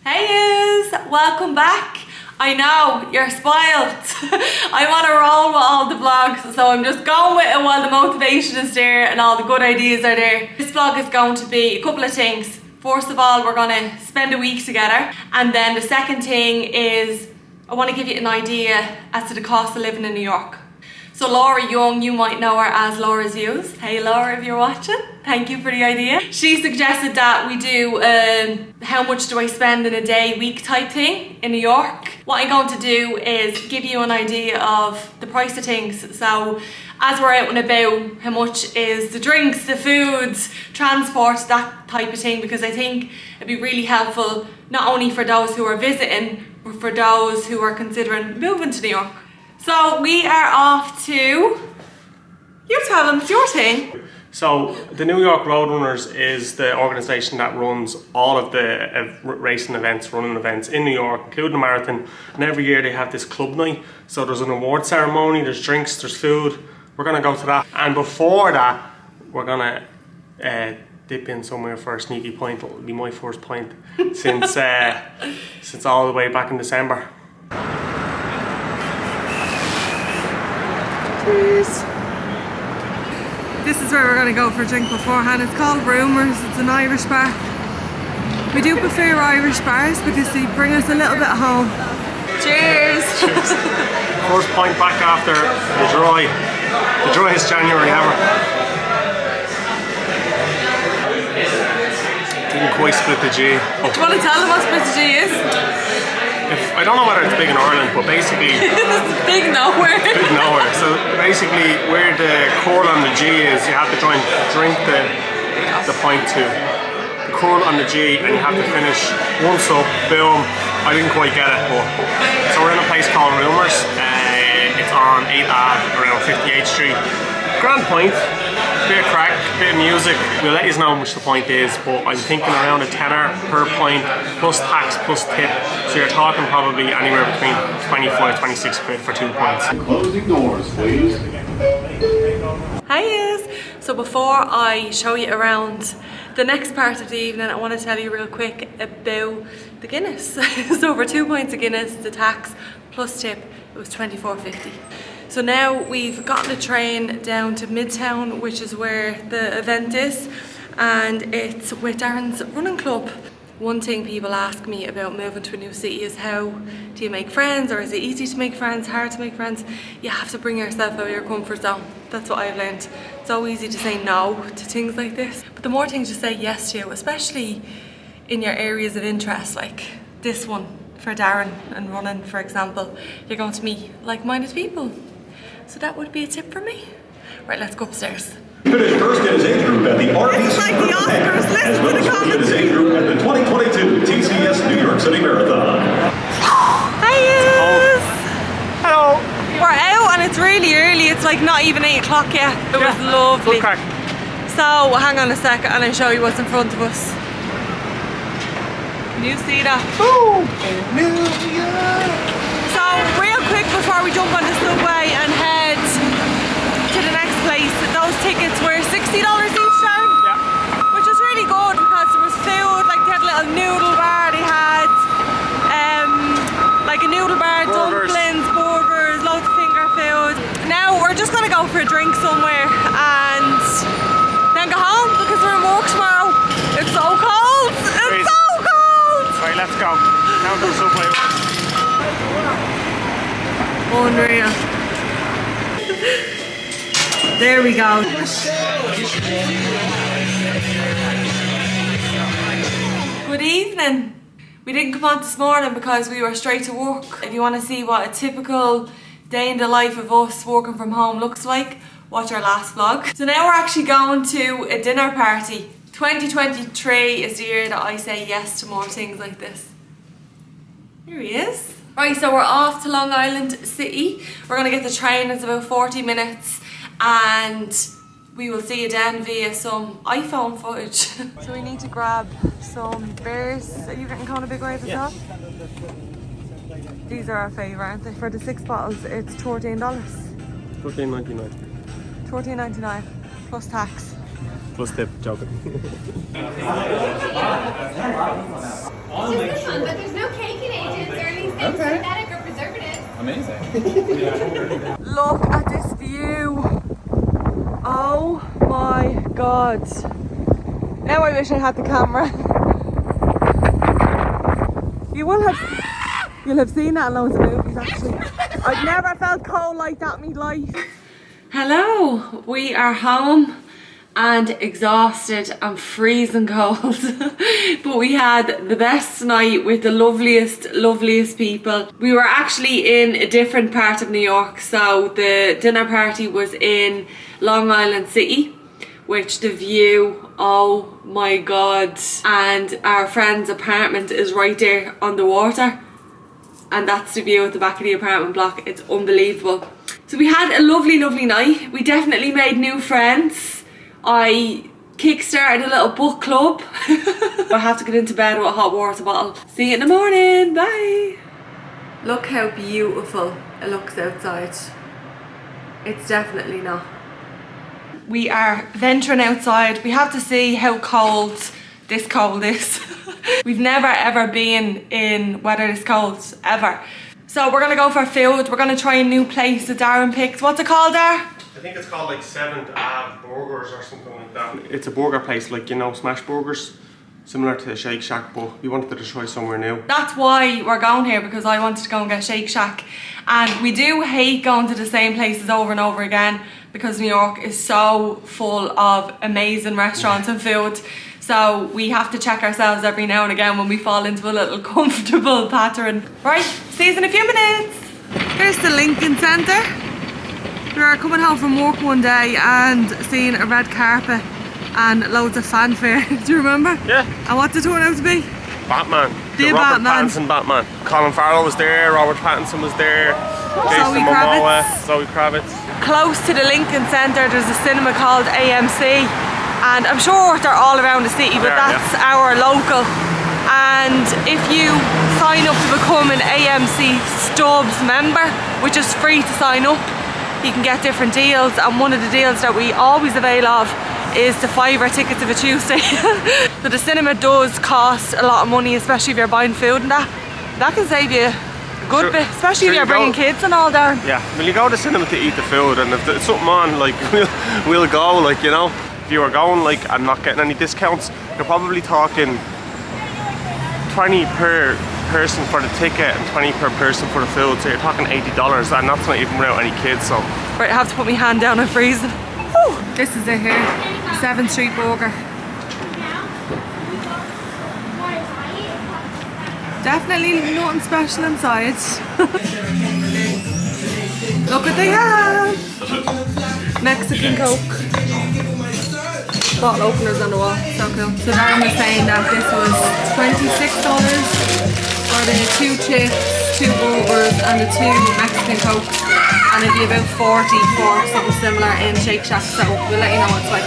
Hey yous, welcome back. I know, you're spoiled. I'm on a roll with all the vlogs, so I'm just going with it while the motivation is there and all the good ideas are there. This vlog is going to be a couple of things. First of all, we're going to spend a week together, and then the second thing is I want to give you an idea as to the cost of living in New York. So Laura Young, you might know her as Laura's Views. Hey Laura, if you're watching, thank you for the idea. She suggested that we do how much do I spend in a day, week type thing in New York. What I'm going to do is give you an idea of the price of things. So as we're out and about, how much is the drinks, the foods, transport, that type of thing, because I think it'd be really helpful not only for those who are visiting, but for those who are considering moving to New York. So we are off to, you tell them, it's your thing. So the New York Roadrunners is the organisation that runs all of the racing events, running events in New York, including the marathon. And every year they have this club night. So there's an award ceremony, there's drinks, there's food. We're going to go to that. And before that, we're going to dip in somewhere for a sneaky pint. It'll be my first pint since all the way back in December. Cheers. This is where we're going to go for a drink beforehand. It's called Rumours. It's an Irish bar. We do prefer Irish bars because they bring us a little bit home. Cheers! Cheers. First pint back after the driest January ever. Didn't quite split the G. Oh. Do you want to tell them what split the G is? I don't know whether it's big in Ireland, but basically... It's big nowhere. Big nowhere. So basically where the curl on the G is, you have to try and drink the pint to the curl on the G, and you have to finish once up, boom. I didn't quite get it, but... So we're in a place called Rumours. It's on 8th Ave, around 58th Street. Grand pint. Bit of crack, bit of music. We'll let you know how much the pint is, but I'm thinking around a tenner per pint, plus tax, plus tip. So you're talking probably anywhere between 25, 26 quid for 2 pints. Closing doors, please. Hi. So before I show you around the next part of the evening, I want to tell you real quick about the Guinness. So for 2 pints of Guinness, the tax plus tip, it was $24.50. So now we've gotten a train down to Midtown, which is where the event is, and it's with Darren's running club. One thing people ask me about moving to a new city is how do you make friends, or is it easy to make friends, hard to make friends? You have to bring yourself out of your comfort zone. That's what I've learned. It's so easy to say no to things like this, but the more things you say yes to, especially in your areas of interest, like this one for Darren and running, for example, you're going to meet like-minded people. So that would be a tip for me. Right, let's go upstairs. Finished first in his age group at the RBC. It's like the Oscars, listen to the comments. In his age group at the 2022 TCS New York City Marathon. Hi. Hello. We're out and it's really early. It's like not even 8 o'clock yet. It was lovely. Good crack. So hang on a second and I'll show you what's in front of us. Can you see that? Boom. New York. So real quick before we jump on the subway and head to the next place, those tickets were $60 each time, which was really good because there was food, like they had a little noodle bar, they had like a noodle bar, burgers. dumplings, burgers, loads of finger food. Now we're just gonna go for a drink somewhere and then go home because we're in work tomorrow. It's so cold, it's so cold! Right, let's go. Now to the subway. Unreal. There we go. Good evening. We didn't come on this morning because we were straight to work. If you want to see what a typical day in the life of us working from home looks like, watch our last vlog. So now we're actually going to a dinner party. 2023 is the year that I say yes to more things like this. Here he is. Right, so we're off to Long Island City. We're gonna get the train, it's about 40 minutes, and we will see you then via some iPhone footage. So we need to grab some beers. Are you getting Kona Big Way at the top? These are our favourite, aren't they? For the 6 bottles, it's $14. $14.99. $14.99 plus tax. Plus tip, joking. Is this but there's no caking agents or anything synthetic or preservatives. Amazing. Look at this view. Oh my god. Now I wish I had the camera. You'll have seen that in loads of movies actually. I've never felt cold like that in my life. Hello, we are home and exhausted and freezing cold. But we had the best night with the loveliest people. We were actually in a different part of New York, so the dinner party was in Long Island City, which the view, oh my god. And our friend's apartment is right there on the water. And that's the view at the back of the apartment block. It's unbelievable. So we had a lovely night. We definitely made new friends. I kickstarted a little book club. I have to get into bed with a hot water bottle. See you in the morning, bye. Look how beautiful it looks outside. It's definitely not. We are venturing outside. We have to see how cold this cold is. We've never ever been in weather this cold, ever. So we're gonna go for food. We're gonna try a new place that Darren picked. What's it called, Dar? I think it's called like 7th Ave Burgers or something like that. It's a burger place, like, you know, smash burgers, similar to Shake Shack, but we wanted to try somewhere new. That's why we're going here, because I wanted to go and get Shake Shack. And we do hate going to the same places over and over again, because New York is so full of amazing restaurants and food. So we have to check ourselves every now and again when we fall into a little comfortable pattern. Right, see you in a few minutes. Here's the Lincoln Centre. We were coming home from work one day and seeing a red carpet and loads of fanfare. Do you remember? Yeah. And what did it turn out to be? Batman. The Robert Batman. Pattinson Batman. Colin Farrell was there, Robert Pattinson was there, Jason Momoa, Zoe Kravitz. Close to the Lincoln Centre there's a cinema called AMC. And I'm sure they're all around the city, but that's our local. And if you sign up to become an AMC Stubs member, which is free to sign up, you can get different deals. And one of the deals that we always avail of is the $5 tickets of a Tuesday. So the cinema does cost a lot of money, especially if you're buying food and that. That can save you a good bit, especially if you're bringing kids and all there. Yeah, well, you go to the cinema to eat the food, and if there's something on, like, we'll go, like, you know. If you were going, like, and not getting any discounts, you're probably talking 20 per person for the ticket and 20 per person for the food, so you're talking $80, and that's not even without any kids. So right, I have to put my hand down, I'm freezing. Woo! This is it here, 7th Street Burger. Definitely nothing special inside. Look what they have! Mexican Coke. Bottle openers on the wall, so cool. So Darren was saying that this was $26 for the 2 chips, 2 burgers and the 2 Mexican Cokes, and it'd be about 40 for something similar in Shake Shack, so we'll let you know what it's like.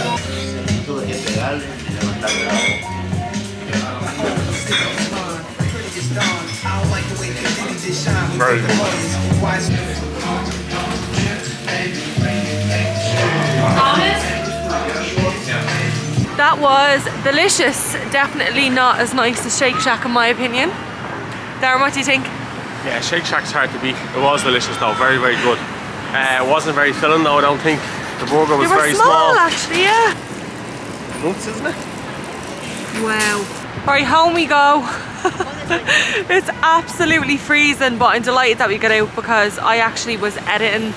very good. That was delicious. Definitely not as nice as Shake Shack in my opinion. Darren, what do you think? Yeah, Shake Shack's hard to beat. It was delicious though, very, very good. It wasn't very filling though, I don't think. The burger was very small. Actually, yeah. Nuts, isn't it? Wow. Right, home we go. It's absolutely freezing, but I'm delighted that we got out because I actually was editing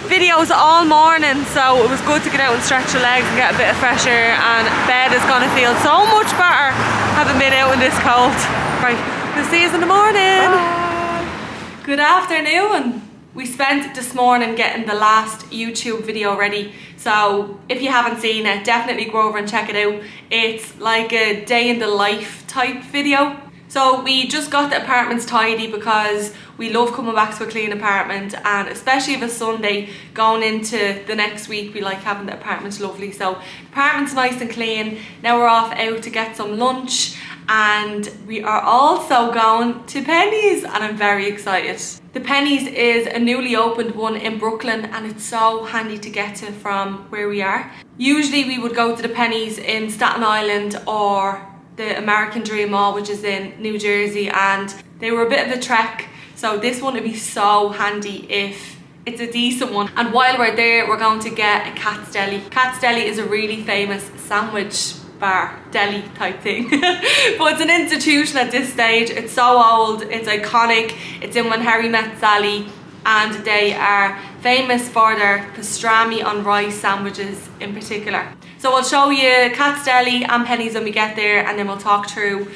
videos all morning, so it was good to get out and stretch your legs and get a bit of fresh air, and bed is gonna feel so much better having been out in this cold. Right, we'll see you in the morning. Bye. Good afternoon. We spent this morning getting the last YouTube video ready, so if you haven't seen it, definitely go over and check it out. It's like a day in the life type video. So we just got the apartments tidy because we love coming back to a clean apartment, and especially if it's Sunday going into the next week, we like having the apartments lovely. So the apartment's nice and clean. Now we're off out to get some lunch, and we are also going to Penny's, and I'm very excited. The Penny's is a newly opened one in Brooklyn, and it's so handy to get to from where we are. Usually we would go to the Penny's in Staten Island or the American Dream Mall, which is in New Jersey, and they were a bit of a trek, so this one would be so handy if it's a decent one. And while we're there, we're going to get a Cat's Deli. Cat's Deli is a really famous sandwich bar, deli type thing. But it's an institution at this stage. It's so old, it's iconic. It's in When Harry Met Sally, and they are famous for their pastrami on rice sandwiches in particular. So I'll show you Cat's Deli and Penny's when we get there, and then we'll talk through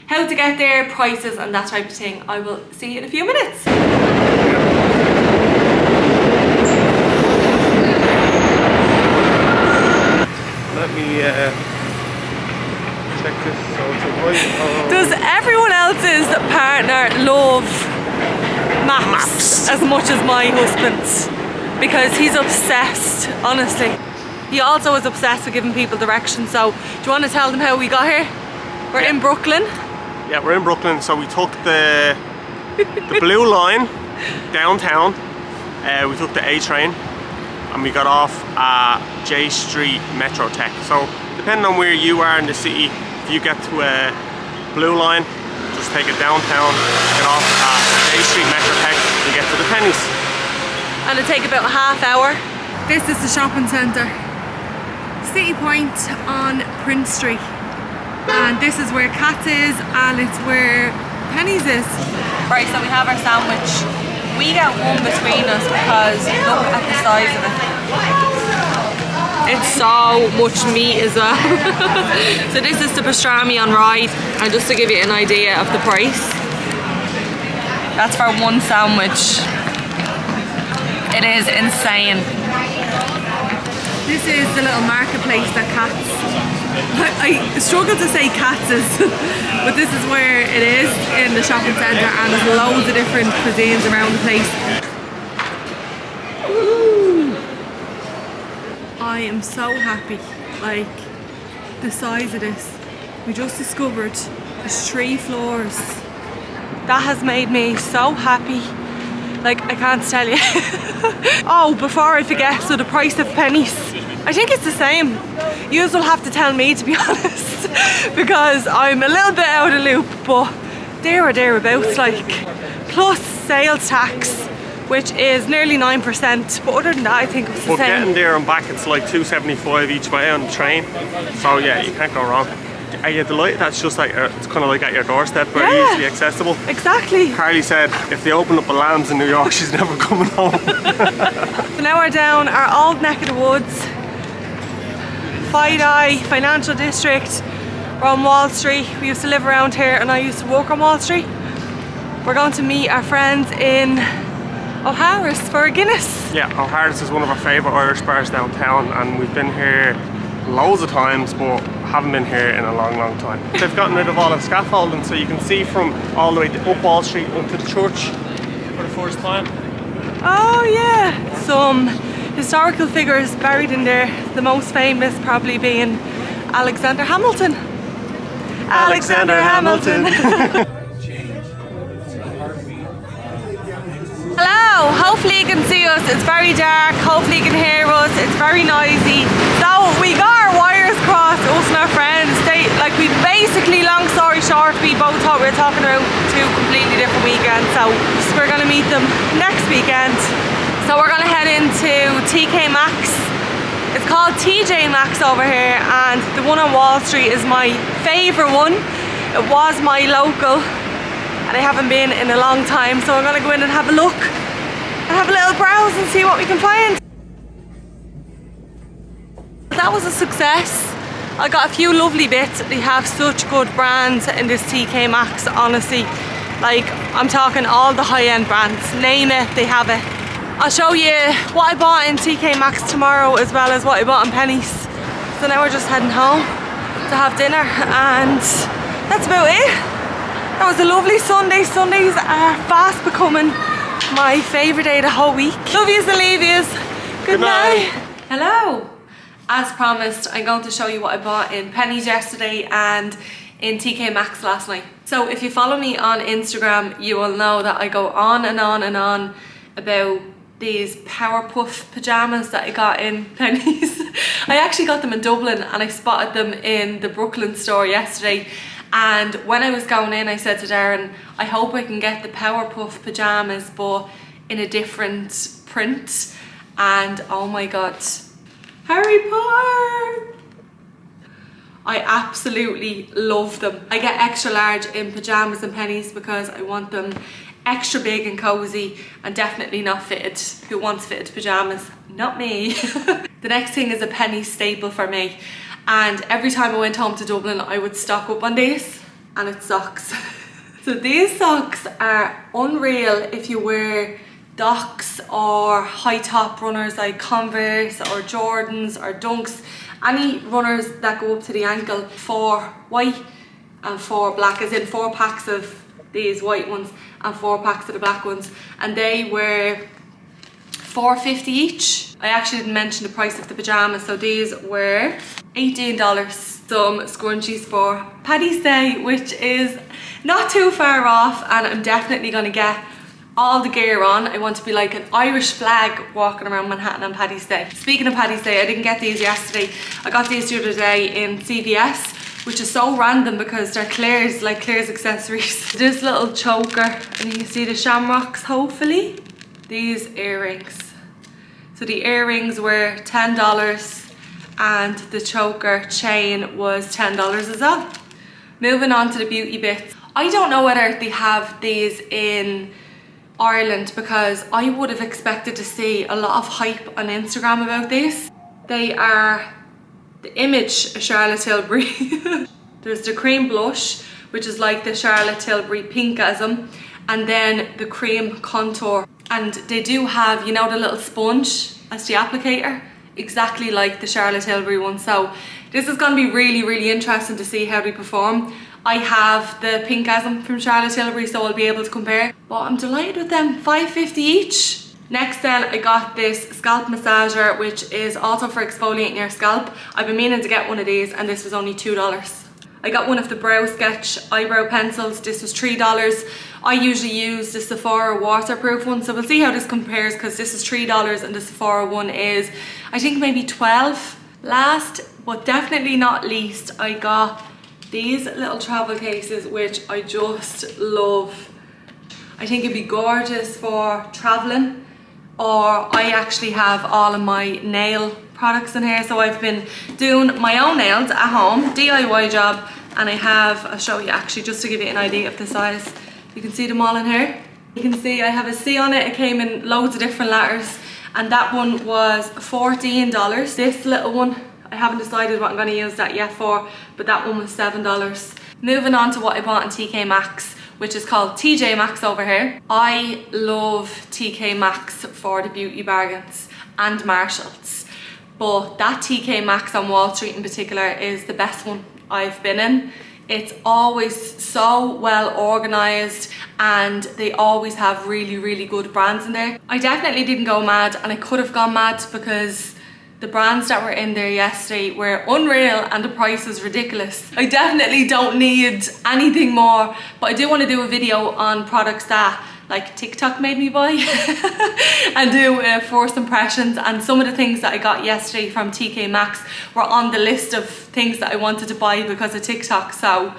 how to get there, prices and that type of thing. I will see you in a few minutes. Let me check this. So it's a right. Does everyone else's partner love maps as much as my husband? Because he's obsessed, honestly. He also is obsessed with giving people directions. So do you want to tell them how we got here? We're in Brooklyn. Yeah, we're in Brooklyn. So we took the blue line downtown. We took the A train and we got off at J Street Metro Tech. So depending on where you are in the city, if you get to a blue line, just take it downtown, get off at J Street Metro Tech and get to the Pennies. And it'll take about a half hour. This is the shopping centre. City Point on Prince Street. And this is where Cat's is, and it's where Penny's is. Right, so we have our sandwich. We get one between us because look at the size of it. It's so much meat as well. So this is the pastrami on rye, and just to give you an idea of the price, that's for one sandwich. It is insane. This is the little marketplace that Cat's. I struggle to say Katz's, but this is where it is in the shopping centre, and there's loads of different cuisines around the place. Ooh. I am so happy, like the size of this. We just discovered there's 3 floors. That has made me so happy. Like, I can't tell you. Oh, before I forget, so the price of Pennies, I think it's the same. You will have to tell me, to be honest, because I'm a little bit out of loop, but there or thereabouts, like, plus sales tax, which is nearly 9%, but other than that I think it's the same. But getting there and back, it's like $2.75 each way on the train, so yeah, you can't go wrong. Are you delighted that's just like, it's kind of like at your doorstep, very easily accessible? Exactly. Carly said if they open up a Lambs in New York, she's never coming home. So now we're down our old neck of the woods, Fidei Financial District. We're on Wall Street. We used to live around here and I used to walk on Wall Street. We're going to meet our friends in O'Hara's for a Guinness. Yeah, O'Hara's is one of our favourite Irish bars downtown, and we've been here loads of times, but haven't been here in a long time. They've gotten rid of all of scaffolding, so you can see from all the way up Wall Street up to the church for the first time. Oh yeah, some historical figures buried in there, the most famous probably being Alexander Hamilton. Alexander Hamilton. Hello, hopefully you can see us. It's very dark, hopefully you can hear us. It's very noisy. So we got our wires crossed, us and our friends. We basically, long story short, we both thought we were talking about 2 completely different weekends. So we're gonna meet them next weekend. So we're gonna head into TK Maxx. It's called TJ Maxx over here, and the one on Wall Street is my favourite one. It was my local, and I haven't been in a long time, so I'm gonna go in and have a look and have a little browse and see what we can find. That was a success. I got a few lovely bits. They have such good brands in this TK Maxx, honestly. Like, I'm talking all the high-end brands. Name it, they have it. I'll show you what I bought in TK Maxx tomorrow, as well as what I bought in Pennies. So now we're just heading home to have dinner, and that's about it. That was a lovely Sunday. Sundays are fast becoming my favourite day of the whole week. Love yous and leave yous. Good night. Hello. As promised, I'm going to show you what I bought in Pennies yesterday and in TK Maxx last night. So if you follow me on Instagram, you will know that I go on and on and on about these Powerpuff pajamas that I got in Pennies. I actually got them in Dublin and I spotted them in the Brooklyn store yesterday. And when I was going in, I said to Darren, I hope I can get the Powerpuff pyjamas, but in a different print. And oh my God, Harry Potter! I absolutely love them. I get extra large in pyjamas and pennies because I want them extra big and cozy and definitely not fitted. Who wants fitted pyjamas? Not me. The next thing is a penny staple for me. And every time I went home to Dublin, I would stock up on these, and it's socks. So these socks are unreal if you wear Docs or high top runners like Converse or Jordans or Dunks. Any runners that go up to the ankle, 4 white and 4 black, as in 4 packs of these white ones and 4 packs of the black ones. And they were $4.50 each. I actually didn't mention the price of the pyjamas, so these were $18. Some scrunchies for Paddy's Day, which is not too far off, and I'm definitely gonna get all the gear on. I want to be like an Irish flag walking around Manhattan on Paddy's Day. Speaking of Paddy's Day, I didn't get these yesterday. I got these the other day in CVS, which is so random because they're Claire's, like Claire's accessories. This little choker, and you can see the shamrocks, hopefully. These earrings. So the earrings were $10 and the choker chain was $10 as well. Moving on to the beauty bits. I don't know whether they have these in Ireland because I would have expected to see a lot of hype on Instagram about this. They are the image of Charlotte Tilbury. There's the cream blush, which is like the Charlotte Tilbury Pinkasm, and then the cream contour. And they do have, you know, the little sponge as the applicator, exactly like the Charlotte Tilbury one. So this is going to be really, really interesting to see how they perform. I have the Pinkasm from Charlotte Tilbury, so I'll be able to compare. But I'm delighted with them, $5.50 each. Next then, I got this scalp massager, which is also for exfoliating your scalp. I've been meaning to get one of these, and this was only $2. I got one of the Brow Sketch eyebrow pencils. This was $3. I usually use the Sephora waterproof one, so we'll see how this compares because this is $3 and the Sephora one is, I think, maybe $12. Last but definitely not least, I got these little travel cases, which I just love. I think it'd be gorgeous for traveling, or I actually have all of my nail products in here. So I've been doing my own nails at home, DIY job, and I have, I'll show you actually just to give you an idea of the size. You can see them all in here. You can see I have a C on it. It came in loads of different letters, and that one was $14. This little one, I haven't decided what I'm going to use that yet for, but that one was $7. Moving on to what I bought in TK Maxx, which is called TJ Maxx over here. I love TK Maxx for the beauty bargains, and Marshalls. But that TK Maxx on Wall Street in particular is the best one I've been in. It's always so well organised and they always have really, really good brands in there. I definitely didn't go mad, and I could have gone mad because the brands that were in there yesterday were unreal and the price was ridiculous. I definitely don't need anything more, but I do want to do a video on products that like TikTok made me buy and do first impressions, and some of the things that I got yesterday from TK Maxx were on the list of things that I wanted to buy because of TikTok. So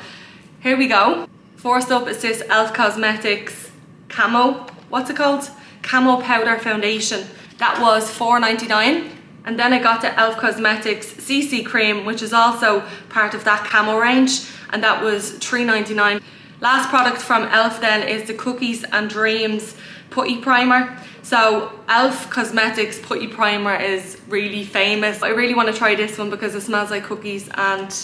here we go. First up is this e.l.f. Cosmetics Camo, what's it called? Camo Powder Foundation. That was $4.99. And then I got the e.l.f. Cosmetics CC Cream, which is also part of that Camo range, and that was $3.99. Last product from e.l.f. then is the Cookies and Dreams Putty Primer. So e.l.f. Cosmetics Putty Primer is really famous. I really want to try this one because it smells like cookies and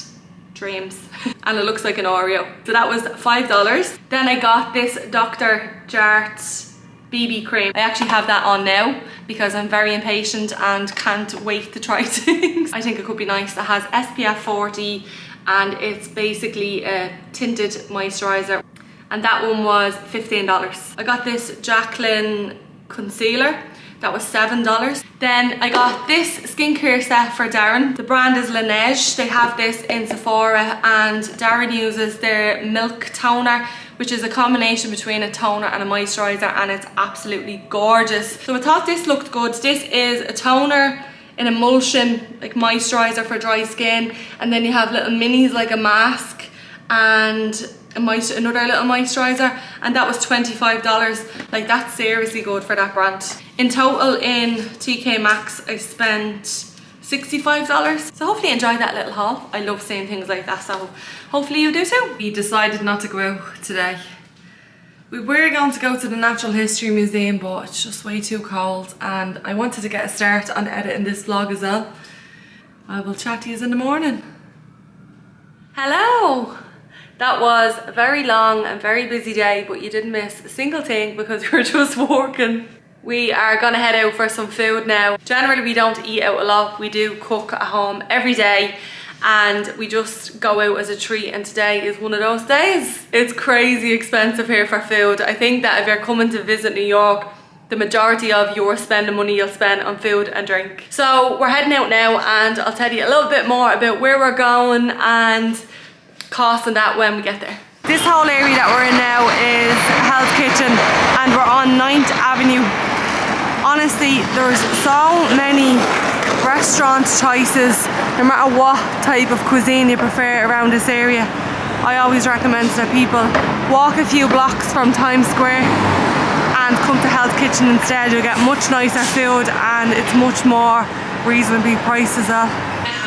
dreams and it looks like an Oreo. So that was $5. Then I got this Dr. Jart's BB cream. I actually have that on now because I'm very impatient and can't wait to try things. I think it could be nice. It has SPF 40 and it's basically a tinted moisturizer, and that one was $15. I got this Jaclyn concealer. That was $7. Then I got this skincare set for Darren. The brand is Laneige. They have this in Sephora, and Darren uses their Milk Toner, which is a combination between a toner and a moisturizer, and it's absolutely gorgeous. So I thought this looked good. This is a toner an emulsion, like moisturizer for dry skin, and then you have little minis like a mask and another little moisturizer, and that was $25. Like, that's seriously good for that brand. In total in TK Maxx I spent $65. So hopefully you enjoyed that little haul. I love seeing things like that, so hopefully you do too. We decided not to go out today. We were going to go to the Natural History Museum, but it's just way too cold, and I wanted to get a start on editing this vlog as well. I will chat to you in the morning. Hello! That was a very long and very busy day, but you didn't miss a single thing because we were just working. We are gonna head out for some food now. Generally we don't eat out a lot. We do cook at home every day, and we just go out as a treat, and today is one of those days. It's crazy expensive here for food. I think that if you're coming to visit New York, the majority of your spending money you'll spend on food and drink. So we're heading out now, and I'll tell you a little bit more about where we're going and costs and that when we get there. This whole area that we're in now is Hell's Kitchen, and we're on 9th Avenue. Honestly, there's so many restaurant choices, no matter what type of cuisine you prefer around this area. I always recommend that people walk a few blocks from Times Square and come to Hell's Kitchen instead. You'll get much nicer food, and it's much more reasonably priced as well.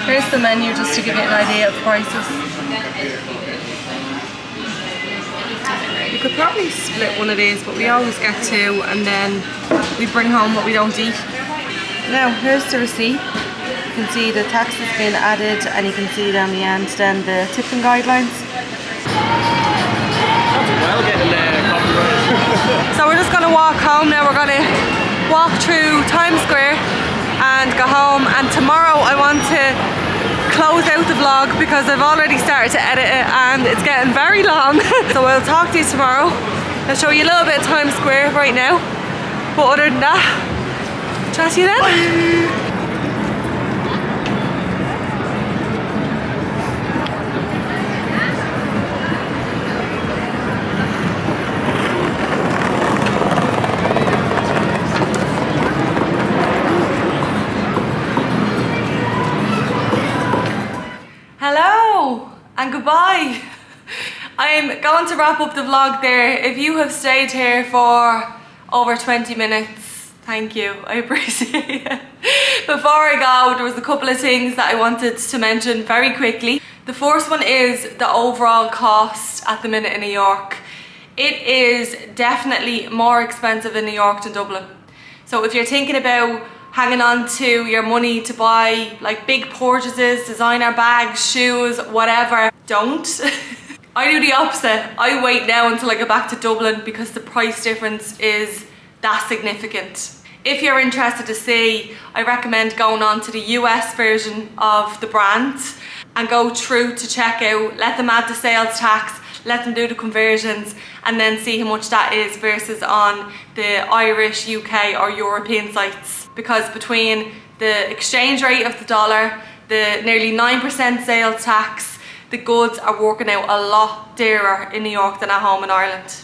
Here's the menu just to give you an idea of prices. We could probably split one of these, but we always get two, and then we bring home what we don't eat. Now here's the receipt. You can see the tax has been added, and you can see down the end then the tipping guidelines. Well, getting copyright. So we're just gonna walk home now. We're gonna walk through Times Square and go home, and tomorrow I want to close out the vlog because I've already started to edit it and it's getting very long. So I'll talk to you tomorrow. I'll show you a little bit of Times Square right now, but other than that, chat to you then. Bye. Hello and goodbye. I'm going to wrap up the vlog there. If you have stayed here for over 20 minutes, thank you, I appreciate it. Before I go, there was a couple of things that I wanted to mention very quickly. The first one is the overall cost at the minute in New York. It is definitely more expensive in New York than Dublin. So if you're thinking about hanging on to your money to buy like big purchases, designer bags, shoes, whatever, don't. I do the opposite. I wait now until I get back to Dublin because the price difference is that significant. If you're interested to see, I recommend going on to the US version of the brand and go through to checkout, let them add the sales tax, let them do the conversions, and then see how much that is versus on the Irish, UK or European sites. Because between the exchange rate of the dollar, the nearly 9% sales tax, the goods are working out a lot dearer in New York than at home in Ireland.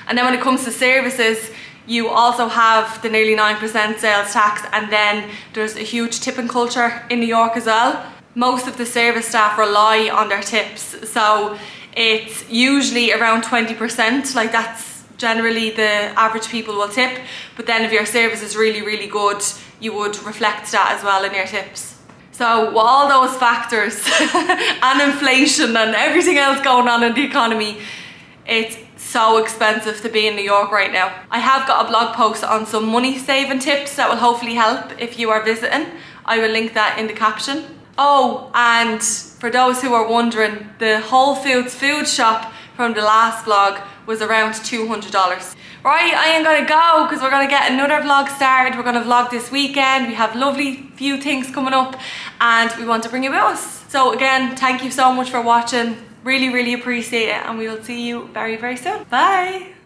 And then when it comes to services, you also have the nearly 9% sales tax, and then there's a huge tipping culture in New York as well. Most of the service staff rely on their tips, so it's usually around 20%, like that's generally the average people will tip. But then if your service is really, really good, you would reflect that as well in your tips. So with all those factors and inflation and everything else going on in the economy, it's so expensive to be in New York right now. I have got a blog post on some money saving tips that will hopefully help if you are visiting. I will link that in the caption. Oh, and for those who are wondering, the Whole Foods food shop from the last vlog was around $200. Right, I am gonna go because we're gonna get another vlog started. We're gonna vlog this weekend. We have lovely few things coming up and we want to bring you with us. So again, thank you so much for watching. Really, really appreciate it, and we will see you very, very soon. Bye.